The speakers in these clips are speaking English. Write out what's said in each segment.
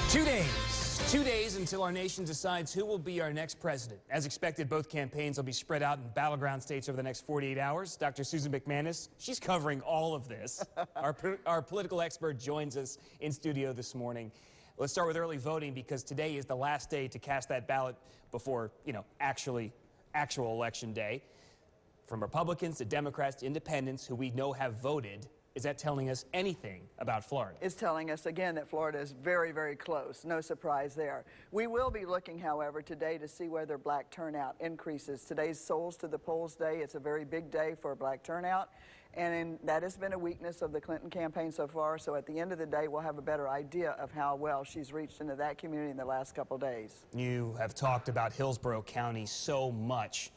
2 days until our nation decides who will be our next president. As expected, both campaigns will be spread out in battleground states over the next 48 hours. Dr. Susan MacManus, she's covering all of this. Our political expert joins us in studio this morning. Let's start with early voting because today is the last day to cast that ballot before, actual election day. From Republicans to Democrats to independents who we know have voted, is that telling us anything about Florida? It's telling us again that Florida is very, very close. No surprise there. We will be looking, however, today to see whether black turnout increases. Today's Souls to the Polls Day. It's a very big day for black turnout, and that has been a weakness of the Clinton campaign so far. So at the end of the day, we'll have a better idea of how well she's reached into that community in the last couple days. You have talked about Hillsborough County so much.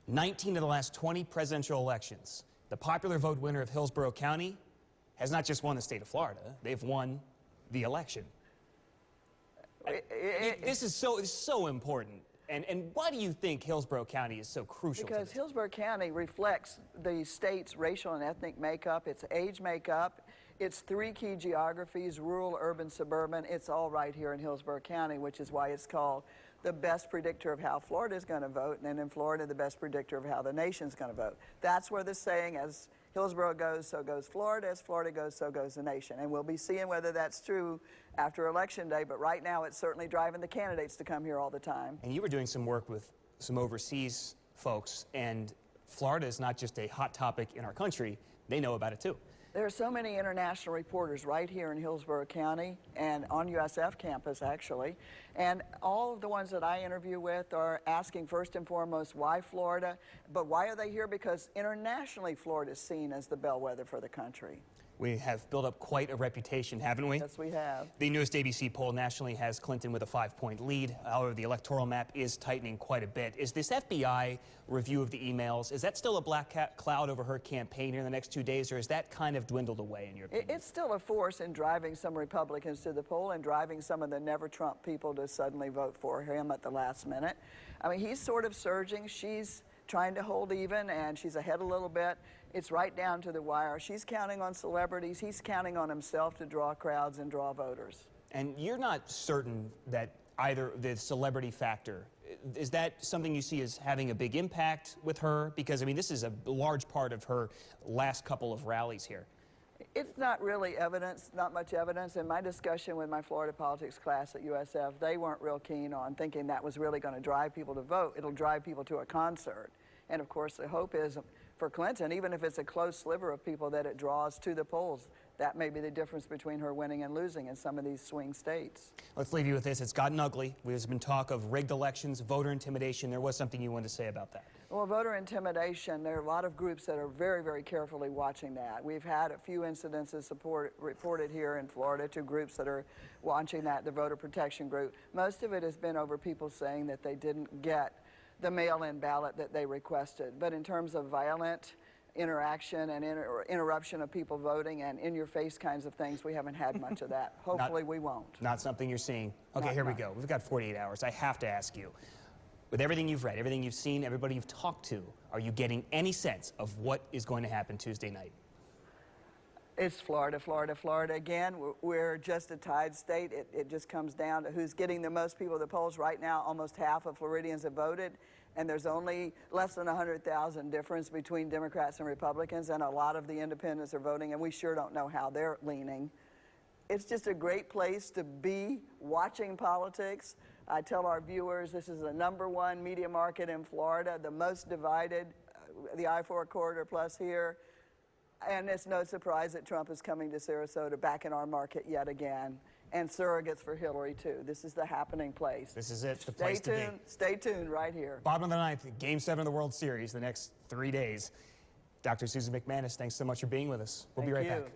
19 of the last 20 presidential elections, the popular vote winner of Hillsborough County has not just won the state of Florida, they've won the election. This is so important. And why do you think Hillsborough County is so crucial? Because Hillsborough County reflects the state's racial and ethnic makeup, its age makeup, its three key geographies, rural, urban, suburban. It's all right here in Hillsborough County, which is why it's called the best predictor of how Florida is going to vote, and then in Florida, the best predictor of how the nation's going to vote. That's where the saying, as Hillsborough goes, so goes Florida. As Florida goes, so goes the nation. And we'll be seeing whether that's true after Election Day, but right now it's certainly driving the candidates to come here all the time. And you were doing some work with some overseas folks, and Florida is not just a hot topic in our country, they know about it too. There are so many international reporters right here in Hillsborough County and on USF campus, actually. And all of the ones that I interview with are asking first and foremost, why Florida? But why are they here? Because internationally, Florida is seen as the bellwether for the country. We have built up quite a reputation, haven't we? Yes, we have. The newest ABC poll nationally has Clinton with a 5-point lead. However, the electoral map is tightening quite a bit. Is this FBI review of the emails, is that still a black cloud over her campaign in the next 2 days, or is that kind of dwindled away in your opinion? It's still a force in driving some Republicans to the poll and driving some of the never-Trump people to suddenly vote for him at the last minute. I mean, he's sort of surging. She's trying to hold even, and she's ahead a little bit. It's right down to the wire. She's counting on celebrities. He's counting on himself to draw crowds and draw voters. And you're not certain that either the celebrity factor, is that something you see as having a big impact with her? Because, I mean, this is a large part of her last couple of rallies here. It's not really evidence, not much evidence. In my discussion with my Florida politics class at USF, they weren't real keen on thinking that was really going to drive people to vote. It'll drive people to a concert. And of course, the hope is for Clinton, even if it's a close sliver of people that it draws to the polls, that may be the difference between her winning and losing in some of these swing states. Let's leave you with this. It's gotten ugly. There's been talk of rigged elections, voter intimidation. There was something you wanted to say about that. Well, voter intimidation, there are a lot of groups that are very, very carefully watching that. We've had a few incidences reported here in Florida to groups that are watching that, the voter protection group. Most of it has been over people saying that they didn't get the mail-in ballot that they requested. But in terms of violent interaction and interruption of people voting and in-your-face kinds of things, we haven't had much of that. Hopefully we won't. Not something you're seeing. Okay, here we go. We've got 48 hours. I have to ask you, with everything you've read, everything you've seen, everybody you've talked to, are you getting any sense of what is going to happen Tuesday night? It's Florida, Florida, Florida. Again, we're just a tied state. It just comes down to who's getting the most people to the polls. Right now, almost half of Floridians have voted, and there's only less than 100,000 difference between Democrats and Republicans, and a lot of the independents are voting, and we sure don't know how they're leaning. It's just a great place to be watching politics. I tell our viewers this is the #1 media market in Florida, the most divided, the I-4 corridor plus here. And it's no surprise that Trump is coming to Sarasota, back in our market yet again, and surrogates for Hillary, too. This is the happening place. This is it, the place to be. Stay tuned right here. Bottom of the ninth, Game 7 of the World Series the next 3 days. Dr. Susan MacManus, thanks so much for being with us. We'll be right back.